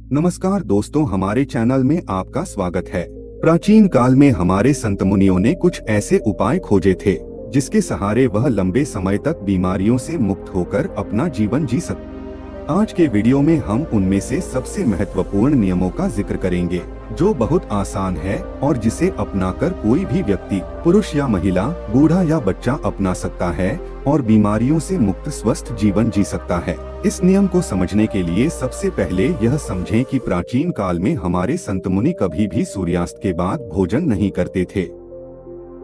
नमस्कार दोस्तों, हमारे चैनल में आपका स्वागत है। प्राचीन काल में हमारे संत मुनियों ने कुछ ऐसे उपाय खोजे थे जिसके सहारे वह लंबे समय तक बीमारियों से मुक्त होकर अपना जीवन जी सकते। आज के वीडियो में हम उनमें से सबसे महत्वपूर्ण नियमों का जिक्र करेंगे जो बहुत आसान है और जिसे अपनाकर कोई भी व्यक्ति, पुरुष या महिला, बूढ़ा या बच्चा अपना सकता है और बीमारियों से मुक्त स्वस्थ जीवन जी सकता है। इस नियम को समझने के लिए सबसे पहले यह समझें कि प्राचीन काल में हमारे संत मुनि कभी भी सूर्यास्त के बाद भोजन नहीं करते थे।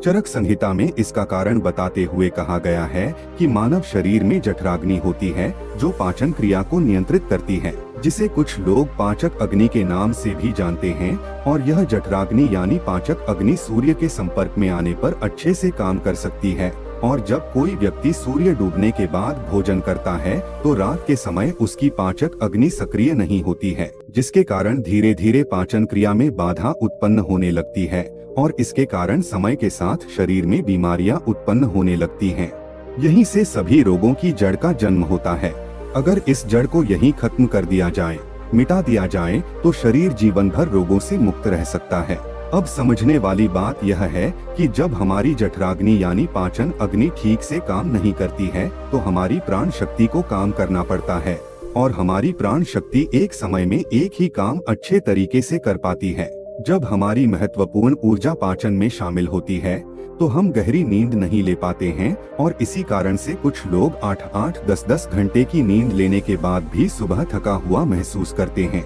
चरक संहिता में इसका कारण बताते हुए कहा गया है कि मानव शरीर में जठराग्नि होती है जो पाचन क्रिया को नियंत्रित करती है, जिसे कुछ लोग पाचक अग्नि के नाम से भी जानते हैं। और यह जठराग्नि यानी पाचक अग्नि सूर्य के संपर्क में आने पर अच्छे से काम कर सकती है। और जब कोई व्यक्ति सूर्य डूबने के बाद भोजन करता है तो रात के समय उसकी पाचक अग्नि सक्रिय नहीं होती है, जिसके कारण धीरे धीरे पाचन क्रिया में बाधा उत्पन्न होने लगती है और इसके कारण समय के साथ शरीर में बीमारियां उत्पन्न होने लगती हैं। यहीं से सभी रोगों की जड़ का जन्म होता है। अगर इस जड़ को यहीं खत्म कर दिया जाए, मिटा दिया जाए, तो शरीर जीवन भर रोगों से मुक्त रह सकता है। अब समझने वाली बात यह है कि जब हमारी जठराग्नि यानी पाचन अग्नि ठीक से काम नहीं करती है तो हमारी प्राण शक्ति को काम करना पड़ता है और हमारी प्राण शक्ति एक समय में एक ही काम अच्छे तरीके से कर पाती है। जब हमारी महत्वपूर्ण ऊर्जा पाचन में शामिल होती है तो हम गहरी नींद नहीं ले पाते हैं और इसी कारण से कुछ लोग 8-8, 10-10 घंटे की नींद लेने के बाद भी सुबह थका हुआ महसूस करते हैं।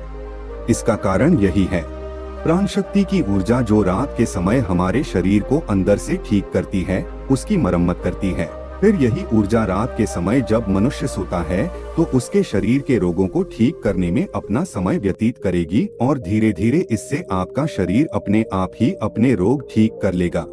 इसका कारण यही है। प्राण शक्ति की ऊर्जा जो रात के समय हमारे शरीर को अंदर से ठीक करती है, उसकी मरम्मत करती है। फिर यही ऊर्जा रात के समय जब मनुष्य सोता है तो उसके शरीर के रोगों को ठीक करने में अपना समय व्यतीत करेगी और धीरे धीरे इससे आपका शरीर अपने आप ही अपने रोग ठीक कर लेगा।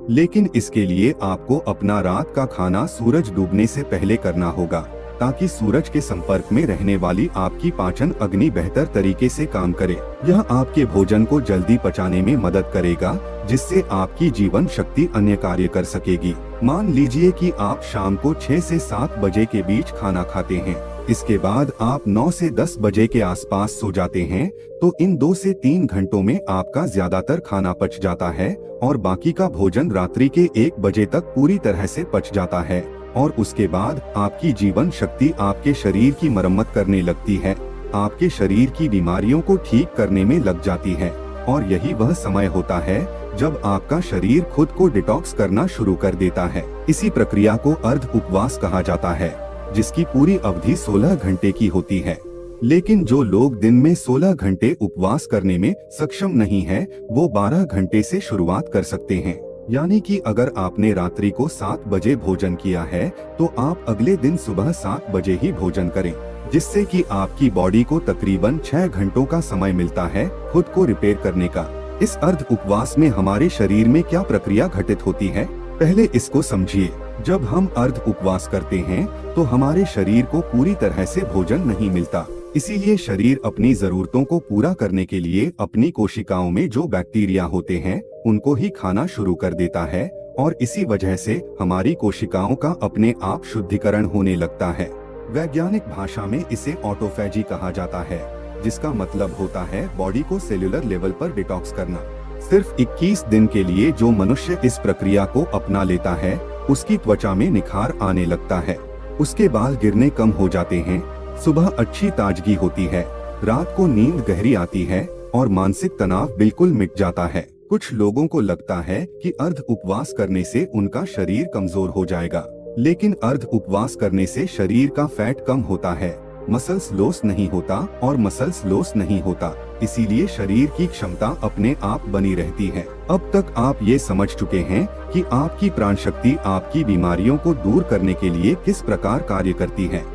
लेकिन इसके लिए आपको अपना रात का खाना सूरज डूबने से पहले करना होगा ताकि सूरज के संपर्क में रहने वाली आपकी पाचन अग्नि बेहतर तरीके से काम करे। यह आपके भोजन को जल्दी पचाने में मदद करेगा, जिससे आपकी जीवन शक्ति अन्य कार्य कर सकेगी। मान लीजिए कि आप शाम को 6 से 7 बजे के बीच खाना खाते हैं, इसके बाद आप 9 से 10 बजे के आसपास सो जाते हैं, तो इन 2 से 3 घंटों में आपका ज्यादातर खाना पच जाता है और बाकी का भोजन रात्रि के 1 बजे तक पूरी तरह से पच जाता है और उसके बाद आपकी जीवन शक्ति आपके शरीर की मरम्मत करने लगती है, आपके शरीर की बीमारियों को ठीक करने में लग जाती है। और यही वह समय होता है जब आपका शरीर खुद को डिटॉक्स करना शुरू कर देता है। इसी प्रक्रिया को अर्ध उपवास कहा जाता है, जिसकी पूरी अवधि 16 घंटे की होती है। लेकिन जो लोग दिन में 16 घंटे उपवास करने में सक्षम नहीं है, वो 12 घंटे से शुरुआत कर सकते हैं। यानी कि अगर आपने रात्रि को 7 बजे भोजन किया है तो आप अगले दिन सुबह 7 बजे ही भोजन करें, जिससे कि आपकी बॉडी को तकरीबन 6 घंटों का समय मिलता है खुद को रिपेयर करने का। इस अर्ध उपवास में हमारे शरीर में क्या प्रक्रिया घटित होती है, पहले इसको समझिए। जब हम अर्ध उपवास करते हैं तो हमारे शरीर को पूरी तरह से भोजन नहीं मिलता, इसीलिए शरीर अपनी जरूरतों को पूरा करने के लिए अपनी कोशिकाओं में जो बैक्टीरिया होते हैं उनको ही खाना शुरू कर देता है और इसी वजह से हमारी कोशिकाओं का अपने आप शुद्धिकरण होने लगता है। वैज्ञानिक भाषा में इसे ऑटोफैजी कहा जाता है, जिसका मतलब होता है बॉडी को सेल्यूलर लेवल पर डिटॉक्स करना। सिर्फ 21 दिन के लिए जो मनुष्य इस प्रक्रिया को अपना लेता है उसकी त्वचा में निखार आने लगता है, उसके बाल गिरने कम हो जाते हैं, सुबह अच्छी ताजगी होती है, रात को नींद गहरी आती है और मानसिक तनाव बिल्कुल मिट जाता है। कुछ लोगों को लगता है कि अर्ध उपवास करने से उनका शरीर कमजोर हो जाएगा, लेकिन अर्ध उपवास करने से शरीर का फैट कम होता है, मसल्स लॉस नहीं होता और मसल्स लॉस नहीं होता, इसीलिए शरीर की क्षमता अपने आप बनी रहती है। अब तक आप ये समझ चुके हैं कि आपकी प्राण शक्ति आपकी बीमारियों को दूर करने के लिए किस प्रकार कार्य करती है।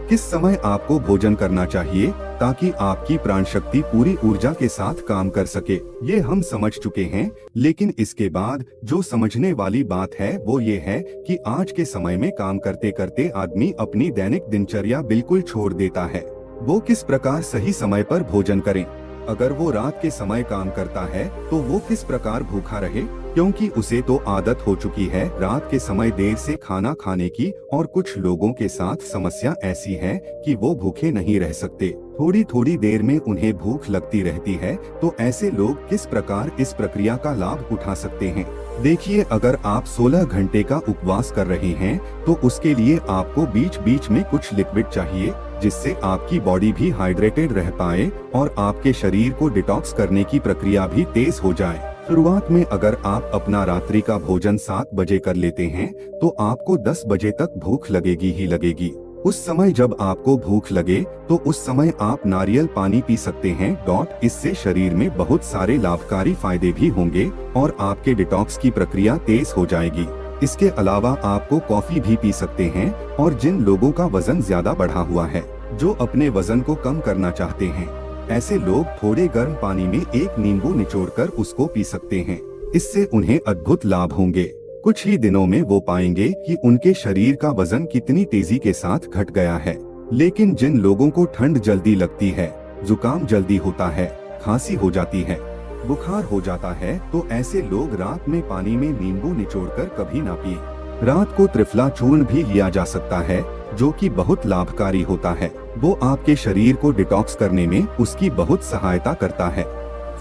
किस समय आपको भोजन करना चाहिए ताकि आपकी प्राण शक्ति पूरी ऊर्जा के साथ काम कर सके, ये हम समझ चुके हैं। लेकिन इसके बाद जो समझने वाली बात है वो ये है कि आज के समय में काम करते करते आदमी अपनी दैनिक दिनचर्या बिल्कुल छोड़ देता है। वो किस प्रकार सही समय पर भोजन करें, अगर वो रात के समय काम करता है तो वो किस प्रकार भूखा रहे, क्योंकि उसे तो आदत हो चुकी है रात के समय देर से खाना खाने की। और कुछ लोगों के साथ समस्या ऐसी है कि वो भूखे नहीं रह सकते, थोड़ी थोड़ी देर में उन्हें भूख लगती रहती है। तो ऐसे लोग किस प्रकार इस प्रक्रिया का लाभ उठा सकते हैं? देखिए, अगर आप 16 घंटे का उपवास कर रहे हैं तो उसके लिए आपको बीच बीच में कुछ लिक्विड चाहिए, जिससे आपकी बॉडी भी हाइड्रेटेड रह पाए और आपके शरीर को डिटॉक्स करने की प्रक्रिया भी तेज हो जाए। शुरुआत में अगर आप अपना रात्रि का भोजन 7 बजे कर लेते हैं तो आपको 10 बजे तक भूख लगेगी ही लगेगी। उस समय जब आपको भूख लगे तो उस समय आप नारियल पानी पी सकते हैं। इससे शरीर में बहुत सारे लाभकारी फायदे भी होंगे और आपके डिटॉक्स की प्रक्रिया तेज हो जाएगी। इसके अलावा आपको कॉफी भी पी सकते हैं। और जिन लोगों का वजन ज्यादा बढ़ा हुआ है, जो अपने वजन को कम करना चाहते हैं, ऐसे लोग थोड़े गर्म पानी में एक नींबू निचोड़कर उसको पी सकते हैं। इससे उन्हें अद्भुत लाभ होंगे। कुछ ही दिनों में वो पाएंगे कि उनके शरीर का वजन कितनी तेजी के साथ घट गया है। लेकिन जिन लोगों को ठंड जल्दी लगती है, जुकाम जल्दी होता है, खांसी हो जाती है, बुखार हो जाता है, तो ऐसे लोग रात में पानी में नींबू निचोड़कर कभी ना पिए। रात को त्रिफला चूर्ण भी लिया जा सकता है, जो कि बहुत लाभकारी होता है। वो आपके शरीर को डिटॉक्स करने में उसकी बहुत सहायता करता है।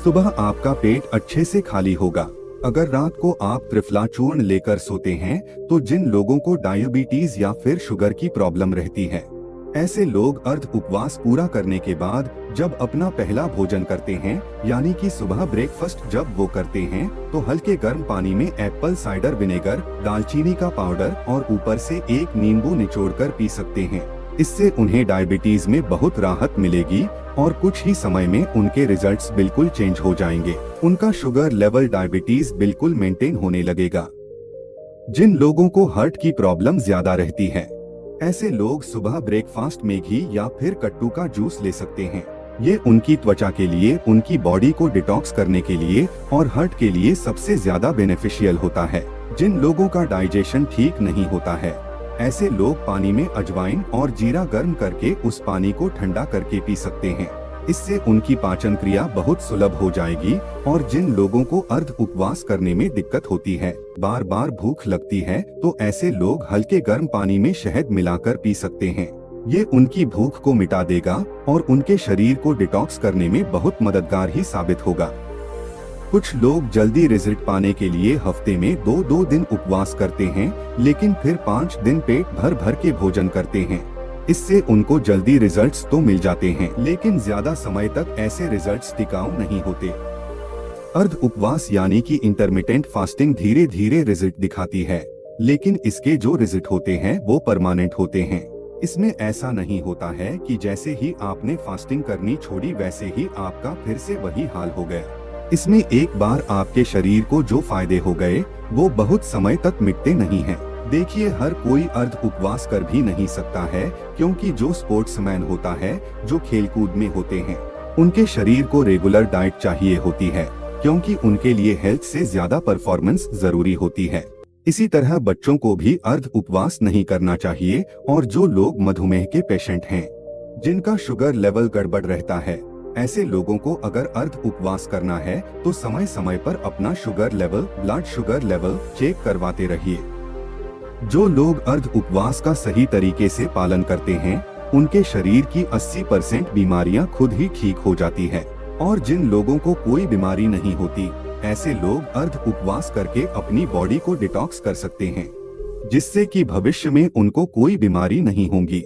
सुबह आपका पेट अच्छे से खाली होगा। अगर रात को आप त्रिफला चूर्ण लेकर सोते हैं तो जिन लोगों को डायबिटीज या फिर शुगर की प्रॉब्लम रहती है, ऐसे लोग अर्ध उपवास पूरा करने के बाद जब अपना पहला भोजन करते हैं, यानी कि सुबह ब्रेकफास्ट जब वो करते हैं, तो हल्के गर्म पानी में एप्पल साइडर विनेगर, दालचीनी का पाउडर और ऊपर से एक नींबू निचोड़कर पी सकते हैं। इससे उन्हें डायबिटीज में बहुत राहत मिलेगी और कुछ ही समय में उनके रिजल्ट्स बिल्कुल चेंज हो जाएंगे। उनका शुगर लेवल, डायबिटीज बिल्कुल मेंटेन होने लगेगा। जिन लोगों को हार्ट की प्रॉब्लम ज्यादा रहती है, ऐसे लोग सुबह ब्रेकफास्ट में घी या फिर कट्टू का जूस ले सकते हैं। ये उनकी त्वचा के लिए, उनकी बॉडी को डिटॉक्स करने के लिए और हार्ट के लिए सबसे ज्यादा बेनिफिशियल होता है। जिन लोगों का डाइजेशन ठीक नहीं होता है, ऐसे लोग पानी में अजवाइन और जीरा गर्म करके उस पानी को ठंडा करके पी सकते हैं। इससे उनकी पाचन क्रिया बहुत सुलभ हो जाएगी। और जिन लोगों को अर्ध उपवास करने में दिक्कत होती है, बार बार भूख लगती है, तो ऐसे लोग हल्के गर्म पानी में शहद मिलाकर पी सकते हैं। ये उनकी भूख को मिटा देगा और उनके शरीर को डिटॉक्स करने में बहुत मददगार ही साबित होगा। कुछ लोग जल्दी रिजल्ट पाने के लिए हफ्ते में 2-2 दिन उपवास करते हैं, लेकिन फिर 5 दिन पेट भर भर के भोजन करते हैं। इससे उनको जल्दी रिजल्ट्स तो मिल जाते हैं, लेकिन ज्यादा समय तक ऐसे रिजल्ट्स टिकाऊ नहीं होते। अर्ध उपवास यानी कि इंटरमिटेंट फास्टिंग धीरे धीरे रिजल्ट दिखाती है, लेकिन इसके जो रिजल्ट होते हैं वो परमानेंट होते हैं। इसमें ऐसा नहीं होता है कि जैसे ही आपने फास्टिंग करनी छोड़ी वैसे ही आपका फिर से वही हाल हो गया। इसमें एक बार आपके शरीर को जो फायदे हो गए वो बहुत समय तक मिटते नहीं हैं। देखिए, हर कोई अर्ध उपवास कर भी नहीं सकता है, क्योंकि जो स्पोर्ट्समैन होता है, जो खेलकूद में होते हैं, उनके शरीर को रेगुलर डाइट चाहिए होती है, क्योंकि उनके लिए हेल्थ से ज्यादा परफॉर्मेंस जरूरी होती है। इसी तरह बच्चों को भी अर्ध उपवास नहीं करना चाहिए। और जो लोग मधुमेह के पेशेंट हैं, जिनका शुगर लेवल गड़बड़ रहता है, ऐसे लोगों को अगर अर्ध उपवास करना है तो समय समय पर अपना sugar level, blood sugar level check करवाते रहिए। जो लोग अर्ध उपवास का सही तरीके से पालन करते हैं, उनके शरीर की 80% बीमारियां खुद ही ठीक हो जाती है। और जिन लोगों को कोई बीमारी नहीं होती, ऐसे लोग अर्ध उपवास करके अपनी बॉडी को डिटॉक्स कर सकते हैं, जिससे कि भविष्य में उनको कोई बीमारी नहीं होगी।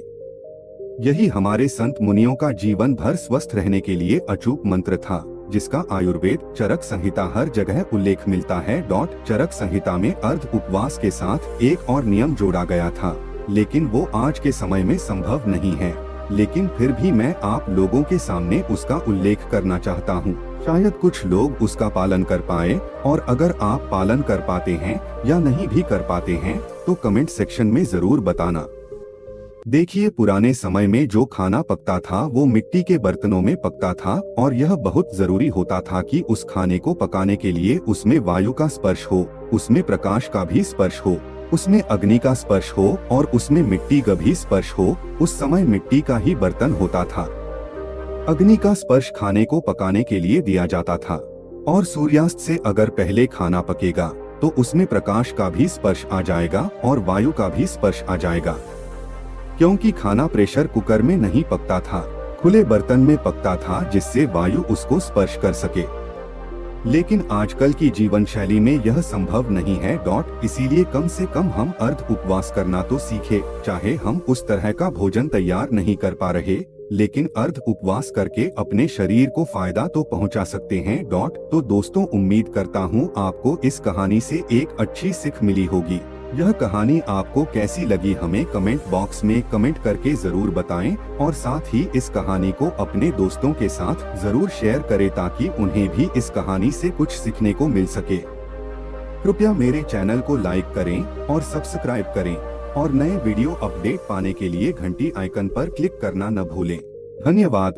यही हमारे संत मुनियों का जीवन भर स्वस्थ रहने के लिए अचूक मंत्र था, जिसका आयुर्वेद चरक संहिता हर जगह उल्लेख मिलता है। चरक संहिता में अर्ध उपवास के साथ एक और नियम जोड़ा गया था, लेकिन वो आज के समय में संभव नहीं है। लेकिन फिर भी मैं आप लोगों के सामने उसका उल्लेख करना चाहता हूँ। शायद कुछ लोग उसका पालन कर पाए, और अगर आप पालन कर पाते हैं या नहीं भी कर पाते हैं तो कमेंट सेक्शन में जरूर बताना। देखिए, पुराने समय में जो खाना पकता था वो मिट्टी के बर्तनों में पकता था, और यह बहुत जरूरी होता था कि उस खाने को पकाने के लिए उसमें वायु का स्पर्श हो, उसमें प्रकाश का भी स्पर्श हो, उसमें अग्नि का स्पर्श हो और उसमें मिट्टी का भी स्पर्श हो। उस समय मिट्टी का ही बर्तन होता था। अग्नि का स्पर्श खाने को पकाने के लिए दिया जाता था। और सूर्यास्त से अगर पहले खाना पकेगा तो उसमें प्रकाश का भी स्पर्श आ जाएगा और वायु का भी स्पर्श आ जाएगा। क्योंकि खाना प्रेशर कुकर में नहीं पकता था, खुले बर्तन में पकता था, जिससे वायु उसको स्पर्श कर सके। लेकिन आजकल की जीवन शैली में यह संभव नहीं है। इसीलिए कम से कम हम अर्ध उपवास करना तो सीखे। चाहे हम उस तरह का भोजन तैयार नहीं कर पा रहे, लेकिन अर्ध उपवास करके अपने शरीर को फायदा तो पहुंचा सकते हैं। तो दोस्तों, उम्मीद करता हूं आपको इस कहानी से एक अच्छी सीख मिली होगी। यह कहानी आपको कैसी लगी हमें कमेंट बॉक्स में कमेंट करके जरूर बताएं, और साथ ही इस कहानी को अपने दोस्तों के साथ जरूर शेयर करें ताकि उन्हें भी इस कहानी से कुछ सीखने को मिल सके। कृपया मेरे चैनल को लाइक करें और सब्सक्राइब करें, और नए वीडियो अपडेट पाने के लिए घंटी आइकन पर क्लिक करना न भूलें। धन्यवाद।